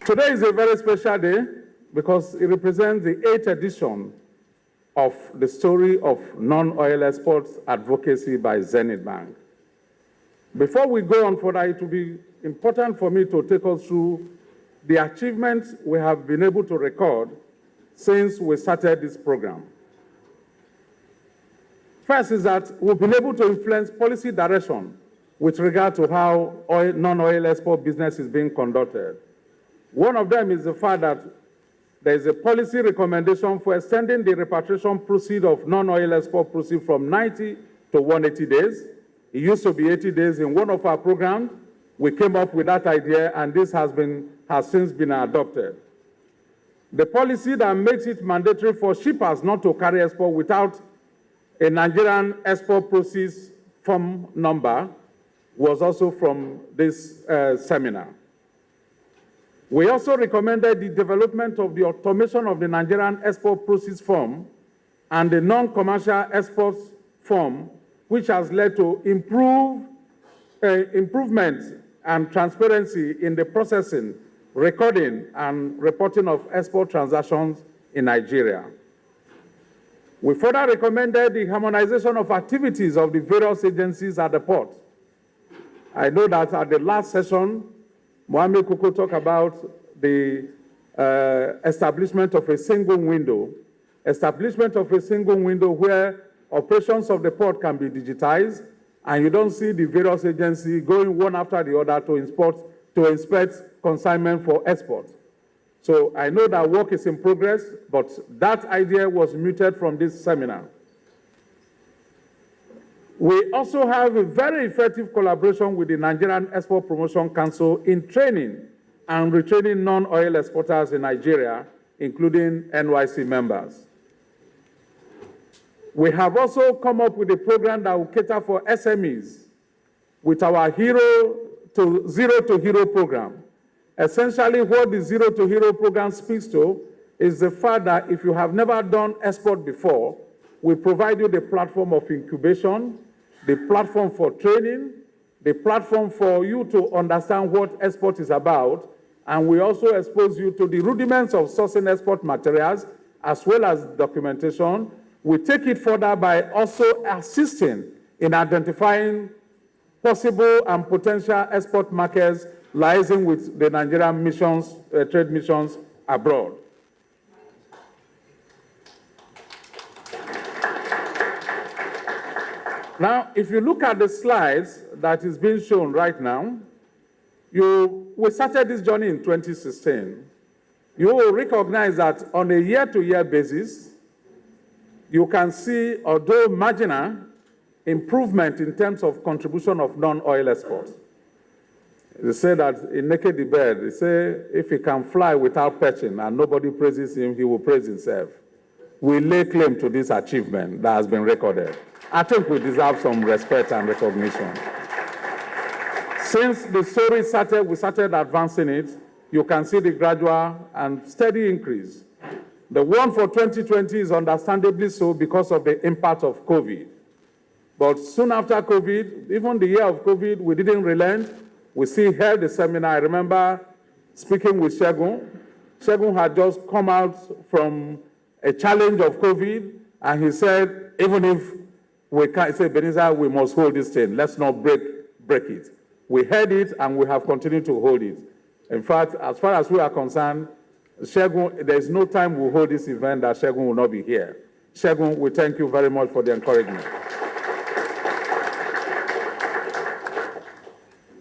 Today is a very special day because it represents the 8th edition of the story of non-oil exports advocacy by Zenith Bank. Before we go on further, it will be important for me to take us through the achievements we have been able to record since we started this program. First is that we've been able to influence policy direction with regard to how non-oil export business is being conducted. One of them is the fact that there is a policy recommendation for extending the repatriation proceeds of non-oil export proceeds from 90 to 180 days. It used to be 80 days in one of our programs. We came up with that idea, and this has since been adopted. The policy that makes it mandatory for shippers not to carry export without a Nigerian export proceeds form number was also from this seminar. We also recommended the development of the automation of the Nigerian export proceeds form and the non-commercial exports form, which has led to improvements and transparency in the processing, recording, and reporting of export transactions in Nigeria. We further recommended the harmonization of activities of the various agencies at the port. I know that at the last session, Mohamed Kuku talked about the establishment of a single window where operations of the port can be digitized, and you don't see the various agencies going one after the other to inspect consignment for export. So I know that work is in progress, but that idea was muted from this seminar. We also have a very effective collaboration with the Nigerian Export Promotion Council in training and retraining non-oil exporters in Nigeria, including NYC members. We have also come up with a program that will cater for SMEs with our Zero to Hero program. Essentially, what the Zero to Hero program speaks to is the fact that if you have never done export before, we provide you the platform of incubation, the platform for training, the platform for you to understand what export is about, and we also expose you to the rudiments of sourcing export materials as well as documentation. We take it further by also assisting in identifying possible and potential export markets liaising with the Nigerian missions, trade missions abroad. Now, if you look at the slides that is being shown right now, we started this journey in 2016. You will recognize that on a year-to-year basis, you can see, although marginal, improvement in terms of contribution of non-oil exports. They say that in Naked the Bird, they say if he can fly without perching and nobody praises him, he will praise himself. We lay claim to this achievement that has been recorded. I think we deserve some respect and recognition. Since the story started, we started advancing it. You can see the gradual and steady increase. The one for 2020 is understandably so because of the impact of COVID. But soon after COVID, even the year of COVID, we didn't relent. We still held the seminar. I remember speaking with Shegun. Shegun had just come out from a challenge of COVID, and he said, even if we can't say, Beniza, we must hold this thing. Let's not break it. We held it, and we have continued to hold it. In fact, as far as we are concerned, Shegun, there is no time we'll hold this event that Shegun will not be here. Shegun, we thank you very much for the encouragement.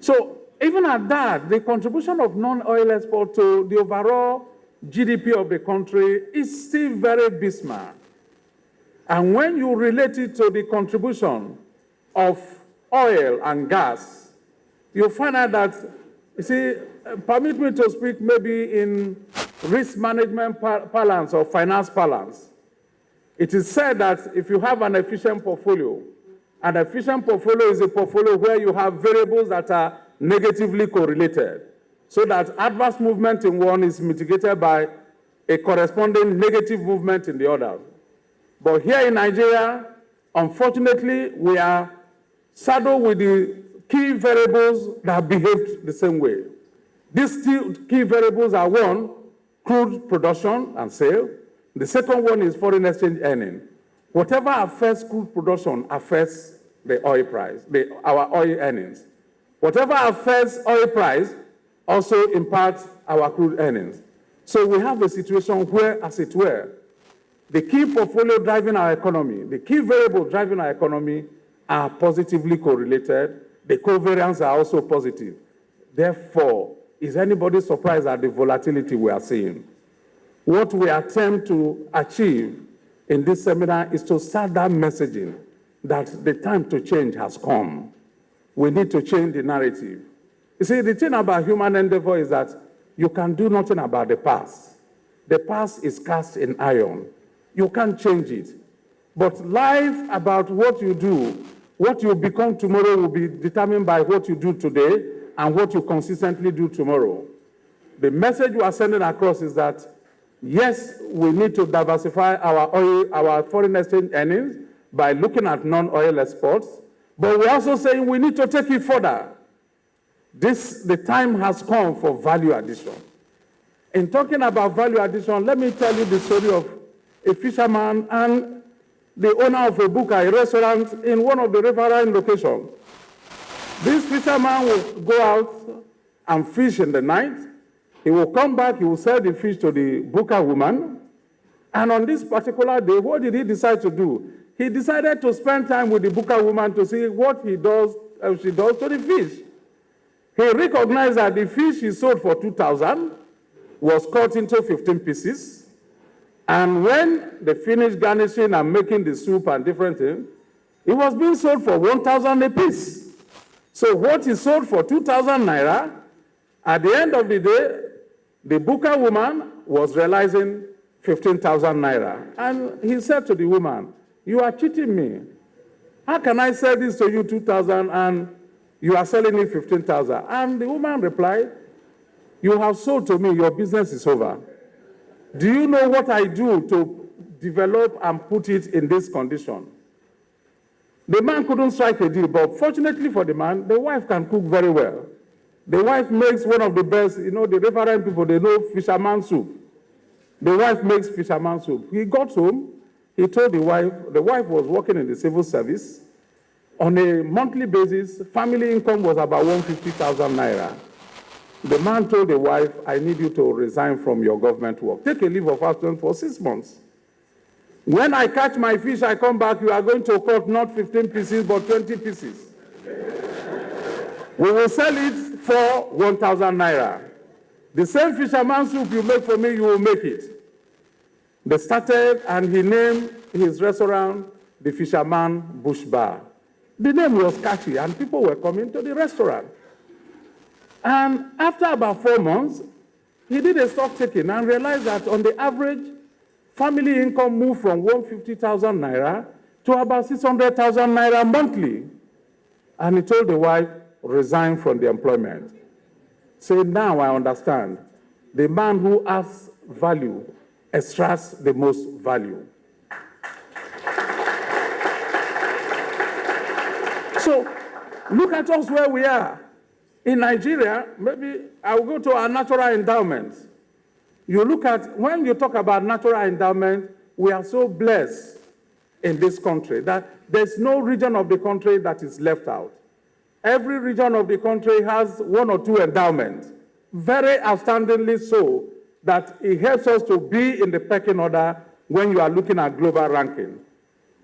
So even at that, the contribution of non-oil export to the overall GDP of the country is still very abysmal. And when you relate it to the contribution of oil and gas, you find out that, you see, permit me to speak maybe in risk management balance or finance balance. It is said that if you have an efficient portfolio is a portfolio where you have variables that are negatively correlated, so that adverse movement in one is mitigated by a corresponding negative movement in the other. But here in Nigeria, unfortunately, we are saddled with the key variables that behaved the same way. These two key variables are: one, crude production and sale. The second one is foreign exchange earning. Whatever affects crude production affects the oil price, our oil earnings. Whatever affects oil price also impacts our crude earnings. So we have a situation where, as it were, the key portfolio driving our economy, the key variable driving our economy are positively correlated. The covariants are also positive. Therefore, is anybody surprised at the volatility we are seeing? What we attempt to achieve in this seminar is to start that messaging that the time to change has come. We need to change the narrative. You see, the thing about human endeavor is that you can do nothing about the past. The past is cast in iron. You can't change it. But life about what you do, what you become tomorrow will be determined by what you do today and what you consistently do tomorrow. The message we are sending across is that, yes, we need to diversify our foreign exchange earnings by looking at non-oil exports, but we're also saying we need to take it further. The time has come for value addition. In talking about value addition, let me tell you the story of a fisherman and the owner of a buka, a restaurant in one of the riverine locations. This fisherman will go out and fish in the night. He will come back, he will sell the fish to the buka woman. And on this particular day, what did he decide to do? He decided to spend time with the buka woman to see what she does to the fish. He recognized that the fish he sold for 2,000 was cut into 15 pieces. And when they finished garnishing and making the soup and different things, it was being sold for 1,000 a piece. So what he sold for 2,000 naira, at the end of the day, the buka woman was realizing 15,000 naira. And he said to the woman, "You are cheating me. How can I sell this to you 2,000 and you are selling it 15,000? And the woman replied, "You have sold to me, your business is over. Do you know what I do to develop and put it in this condition?" The man couldn't strike a deal, but fortunately for the man, the wife can cook very well. The wife makes one of the best, the riverine people, they know fisherman soup. The wife makes fisherman soup. He got home, he told the wife was working in the civil service. On a monthly basis, family income was about 150,000 naira. The man told the wife, "I need you to resign from your government work. Take a leave of absence for 6 months. When I catch my fish, I come back, you are going to cut not 15 pieces, but 20 pieces. We will sell it for 1,000 naira. The same fisherman soup you make for me, you will make it." They started, and he named his restaurant the Fisherman Bush Bar. The name was catchy, and people were coming to the restaurant. And after about 4 months, he did a stock taking and realized that on the average, family income moved from 150,000 naira to about 600,000 naira monthly. And he told the wife, "Resign from the employment." Say, "Now I understand. The man who adds value extracts the most value." So look at us where we are. In Nigeria, maybe I will go to our natural endowments. You look at, when you talk about natural endowment, we are so blessed in this country that there's no region of the country that is left out. Every region of the country has 1 or 2 endowments, very outstandingly so, that it helps us to be in the pecking order when you are looking at global ranking.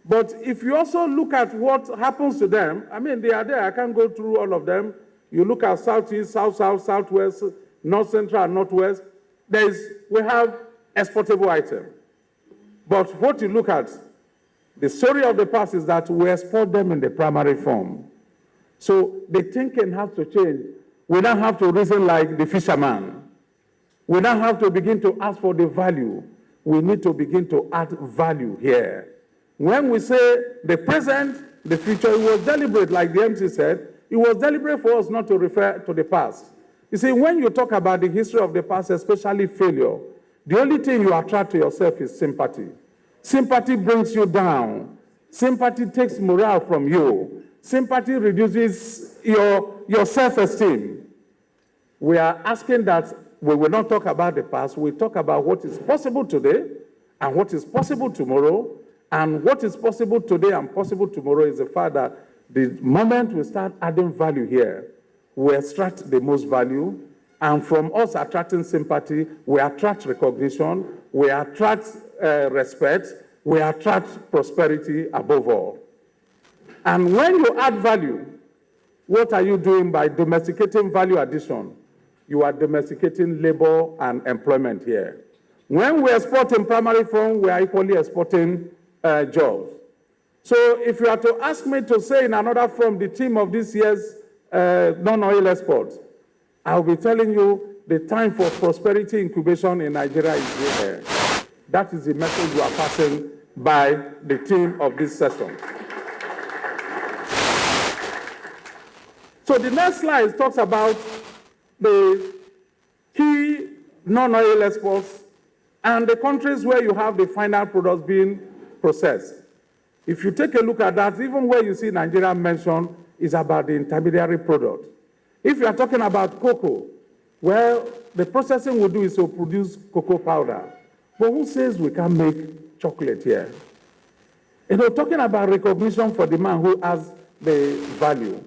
But if you also look at what happens to them, they are there. I can't go through all of them. You look at Southeast, South, Southwest, North Central, and Northwest. We have exportable items. But what you look at, the story of the past is that we export them in the primary form. So the thinking has to change. We don't have to reason like the fisherman. We don't have to begin to ask for the value. We need to begin to add value here. When we say the present, the future, it was deliberate, like the MC said. It was deliberate for us not to refer to the past. You see, when you talk about the history of the past, especially failure, the only thing you attract to yourself is sympathy. Sympathy brings you down. Sympathy takes morale from you. Sympathy reduces your self-esteem. we are asking that we will not talk about the past, we talk about what is possible today and what is possible tomorrow. And what is possible today and possible tomorrow is the fact that the moment we start adding value here, we extract the most value. And from us attracting sympathy, we attract recognition, we attract respect, we attract prosperity above all. And when you add value, what are you doing by domesticating value addition? You are domesticating labor and employment here. When we export in primary form, we are equally exporting jobs. So if you are to ask me to say in another form the theme of this year's non-oil exports, I'll be telling you the time for prosperity incubation in Nigeria is here. That is the message you are passing by the theme of this session. So the next slide talks about the key non-oil exports and the countries where you have the final products being processed. If you take a look at that, even where you see Nigeria mentioned is about the intermediary product. If you are talking about cocoa, well, the processing we do is to produce cocoa powder. But who says we can make chocolate here? You know, talking about recognition for the man who has the value.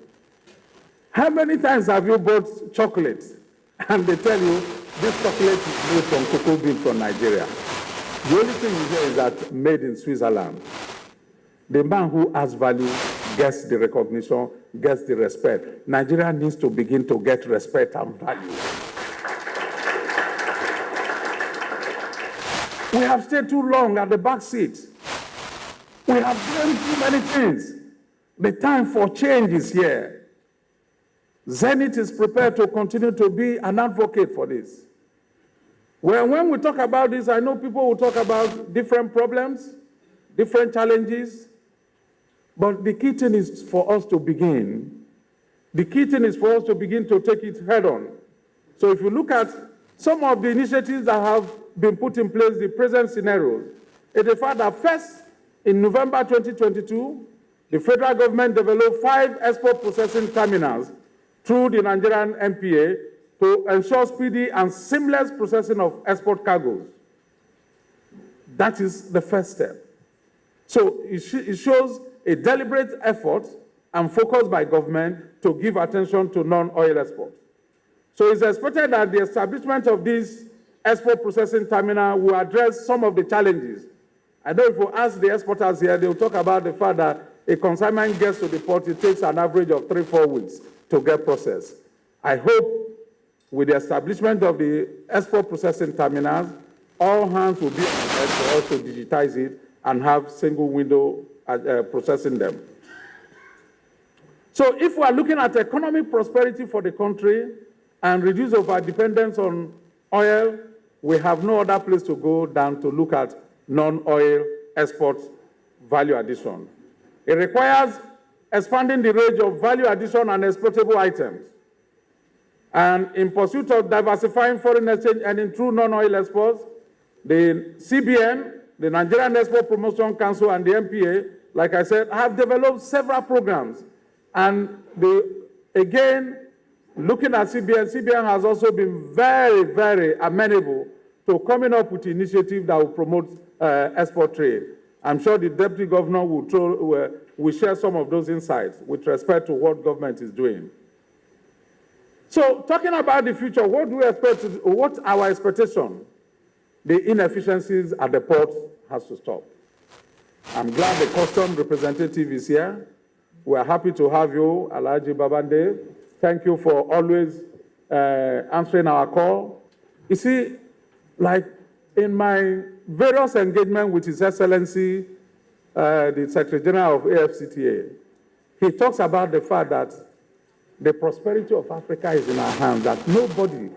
How many times have you bought chocolate and they tell you this chocolate is made from cocoa beans from Nigeria? The only thing you hear is that made in Switzerland. The man who has value gets the recognition, gets the respect. Nigeria needs to begin to get respect and value. We have stayed too long at the back seat. We have done too many things. The time for change is here. Zenith is prepared to continue to be an advocate for this. Well, when we talk about this, I know people will talk about different problems, different challenges, but the key thing is for us to begin. The key thing is for us to begin to take it head on. So if you look at some of the initiatives that have been put in place, the present scenario, is the fact that first, in November 2022, the federal government developed 5 export processing terminals through the Nigerian MPA to ensure speedy and seamless processing of export cargoes. That is the first step. So it shows a deliberate effort and focus by government to give attention to non-oil exports. So it's expected that the establishment of this export processing terminal will address some of the challenges. I know if you ask the exporters here, they will talk about the fact that a consignment gets to the port, it takes an average of 3-4 weeks to get processed. I hope with the establishment of the export processing terminals, all hands will be on deck for us to digitize it and have single window processing them. So if we are looking at economic prosperity for the country and reduce of our dependence on oil, we have no other place to go than to look at non-oil export value addition. It requires expanding the range of value addition and exportable items. And in pursuit of diversifying foreign exchange and through non-oil exports, the CBN, the Nigerian Export Promotion Council, and the MPA, like I said, have developed several programs. And again, looking at CBN has also been very, very amenable to coming up with initiatives that will promote export trade. I'm sure the Deputy Governor will share some of those insights with respect to what government is doing. So, talking about the future, what do we expect? What's our expectation? The inefficiencies at the port has to stop. I'm glad the custom representative is here. We're happy to have you, Alhaji Babande. Thank you for always answering our call. You see, like in my various engagement with His Excellency, the Secretary General of AFCTA, he talks about the fact that the prosperity of Africa is in our hands, that nobody,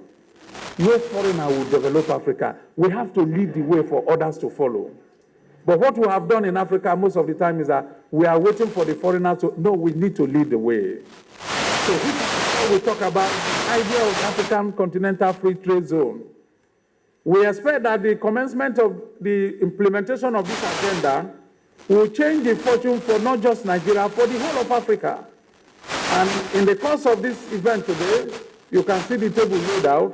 no foreigner will develop Africa. We have to lead the way for others to follow. But what we have done in Africa most of the time is that we are waiting for the foreigners to, no, we need to lead the way. So we talk about the idea of African Continental Free Trade Zone. We expect that the commencement of the implementation of this agenda will change the fortune for not just Nigeria, for the whole of Africa. And in the course of this event today, you can see the table laid out,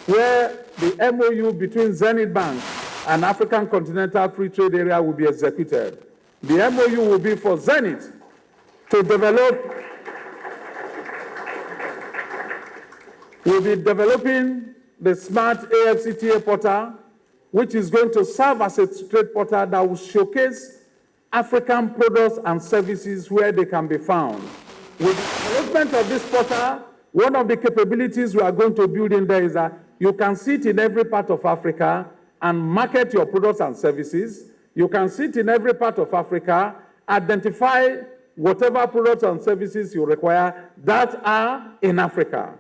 where the MOU between Zenith Bank and African Continental Free Trade Area will be executed. The MOU will be for Zenith to develop, we'll be developing the smart AFCTA portal, which is going to serve as a trade portal that will showcase African products and services where they can be found. With the development of this portal, one of the capabilities we are going to build in there is that you can sit in every part of Africa and market your products and services. You can sit in every part of Africa, identify whatever products and services you require that are in Africa.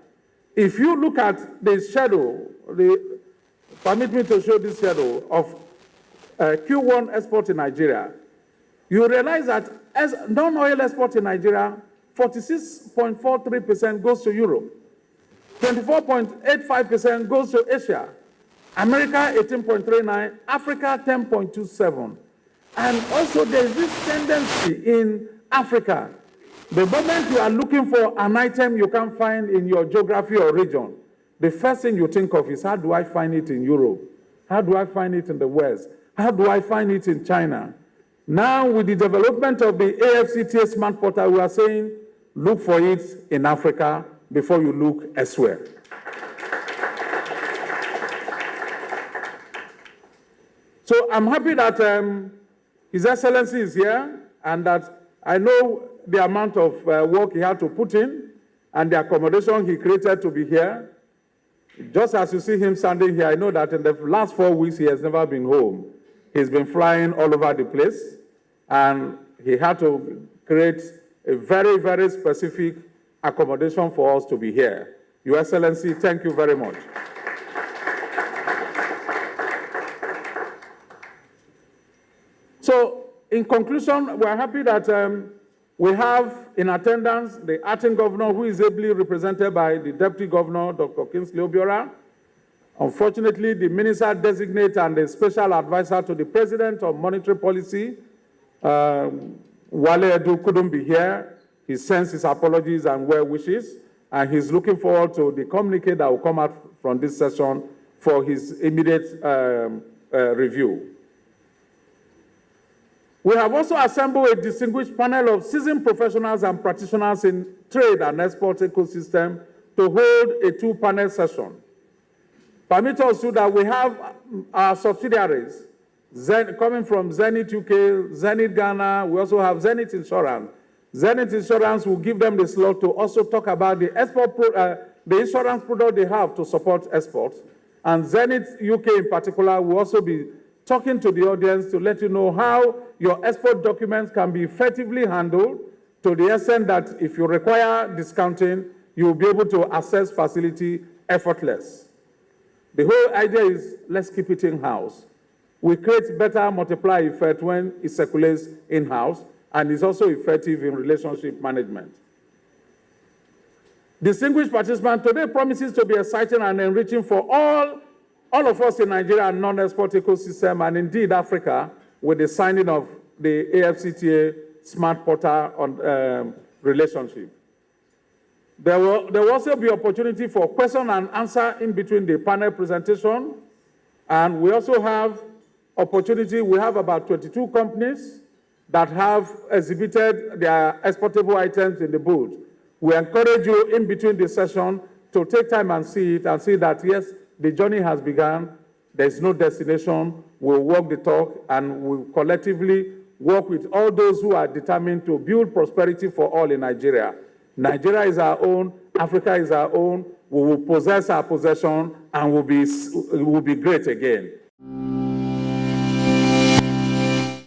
If you look at the schedule, permit me to show this schedule of Q1 export in Nigeria, you realize that as non-oil export in Nigeria, 46.43% goes to Europe, 24.85% goes to Asia, America 18.39%, Africa 10.27%. And also there's this tendency in Africa. The moment you are looking for an item you can't find in your geography or region, the first thing you think of is, how do I find it in Europe? How do I find it in the West? How do I find it in China? Now, with the development of the AFCTA Smart Portal, we are saying, look for it in Africa before you look elsewhere. So I'm happy that His Excellency is here, and that I know the amount of work he had to put in and the accommodation he created to be here. Just as you see him standing here, I know that in the last 4 weeks he has never been home. He's been flying all over the place, and he had to create a very, very specific accommodation for us to be here. Your Excellency, thank you very much. So, in conclusion, we're happy that we have in attendance the acting governor, who is ably represented by the deputy governor, Dr. Kingsley Obiora. Unfortunately, the minister designate and the special advisor to the president on monetary policy, Wale Edu, couldn't be here. He sends his apologies and well wishes, and he's looking forward to the communique that will come out from this session for his immediate review. We have also assembled a distinguished panel of seasoned professionals and practitioners in trade and export ecosystem to hold a two-panel session. Permit us to that we have our subsidiaries coming from Zenith UK, Zenith Ghana. We also have Zenith Insurance. Zenith Insurance will give them the slot to also talk about the export, the insurance product they have to support export. And Zenith UK in particular will also be talking to the audience to let you know how your export documents can be effectively handled, to the extent that if you require discounting, you will be able to access facility effortless. The whole idea is, let's keep it in-house. We create better multiplier effect when it circulates in-house, and is also effective in relationship management. Distinguished participants, today promises to be exciting and enriching for all of us in Nigeria and non-export ecosystem, and indeed Africa, with the signing of the AFCTA Smart Portal on relationship. There will also be opportunity for question and answer in between the panel presentation, and we also have opportunity. We have about 22 companies that have exhibited their exportable items in the booth. We encourage you in between the session to take time and see it, and see that yes, the journey has begun. There's no destination. We'll walk the talk, and we'll collectively work with all those who are determined to build prosperity for all in Nigeria. Nigeria is our own, Africa is our own. We will possess our possession, and we'll be great again.